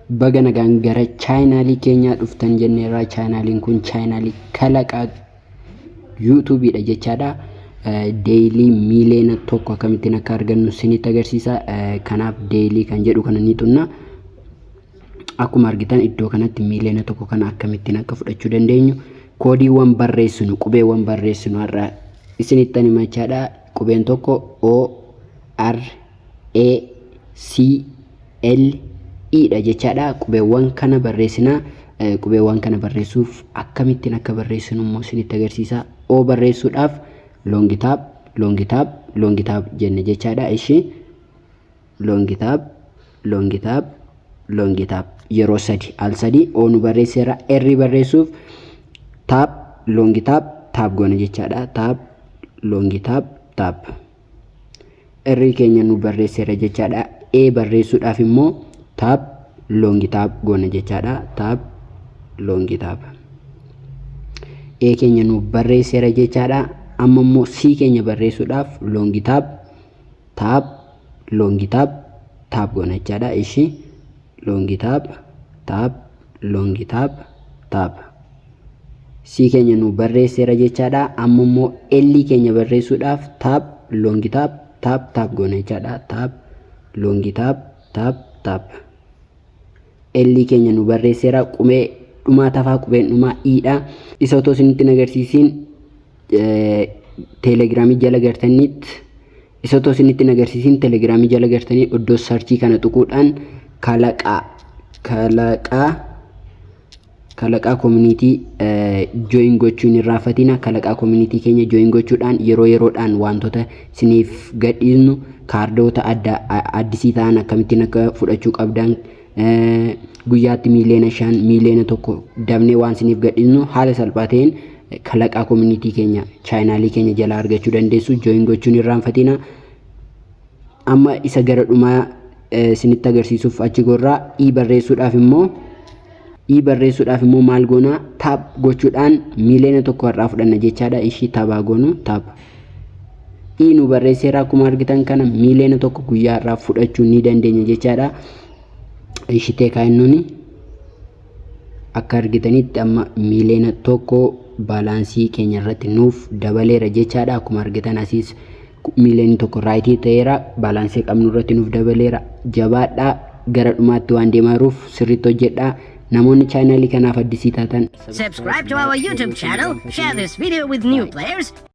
baga nagaan gara chaanaalii keenyaa dhuftan jenneerra. Chaanaaliin kun chaanaalii kalaqaa YouTube dha jechaadha. Daily miliyoona tokko akkamittiin akka argannu isinitti agarsiisa. Kanaaf daily kan jedhu kana ni xunna. Akkuma argitan iddoo kanatti miliyoona tokko kana akkamittiin akka fudhachuu dandeenyu koodiiwwan barreessinu qubeewwan barreessinu har'a isinitti himachaadha. Qubeen tokko O R A C L E dha jechaadha. Qubeewwan kana barreessina. Qubeewwan kana barreessuuf akkamittiin akka barreessinu immoo isinitti agarsiisa. O barreessuudhaaf long tab jenne jechaadha. Ishi long tab yeroo sadi al sadi O nu barreesseera. R barreessuuf tab long tab goona jechaadha. Tab long tab R keenya nu barreesseera jechaadha. E barreessuudhaaf immoo tab long tab goona jechaadha. Tab long tab E keenya nu barreesseera jechaadha. Amma immoo C keenya barreessuudhaaf long tab goona jechaadha. Ishi long tab C keenya nu barreesseera jechaadha. Amma immoo L keenya barreessuudhaaf tab long tab goona jechaadha. Tab long tab L keenya nu barreesseera. Qubee dhumaa tafaa qubeen dhumaa I dha. Isa otoo isinitti agarsiisiin teelegiraamii jala gartanitti isa otoo isinitti agarsiisiin teelegiraamii jala gartanii iddoo sarchii kana tuquudhaan kalaqaa community join gochuun irraafatina. Kalaqaa community keenya join gochuudhaan yeroo yeroodhaan wantoota isiniif gadhiisnu kaardoota addisii ta'an akkamittiin akka fudhachuu qabdan guyyaatti miliyoona 5 miliyoona 1 dabnee waan isiniif gadhiisnu haala salphaa ta'een kalaqaa community keenya chaanaalii keenya jala argachuu dandeessu. Join gochuun irraafatina. Amma isa gara dhumaa isinitti agarsiisuuf achi gorraa I barreessuudhaaf immoo maal goona tab gochuudhaan miliyoona 1 irraa fudhanna jechaadha. Ishii tabaa goonu tab I nu barreesseera. Akkuma argitan kana miliyoona 1 guyyaa irraa fudhachuu ni dandeenya jechaadha. Ishii teekaayinnooni akka argitanitti amma miliyoona 1 baalaansii keenya irratti nuuf dabaleera jechaadha. Akkuma argitan asiis miliyoona 1 raayitii ta'eera. Baalaansii qabnu irratti nuuf dabaleera. Jabaadhaa gara dhumaatti waan deemaaruuf sirriitti hojjedhaa. Namoonni chaanaalii kanaaf addisii taatan subscribe to our YouTube channel, share this video with new players.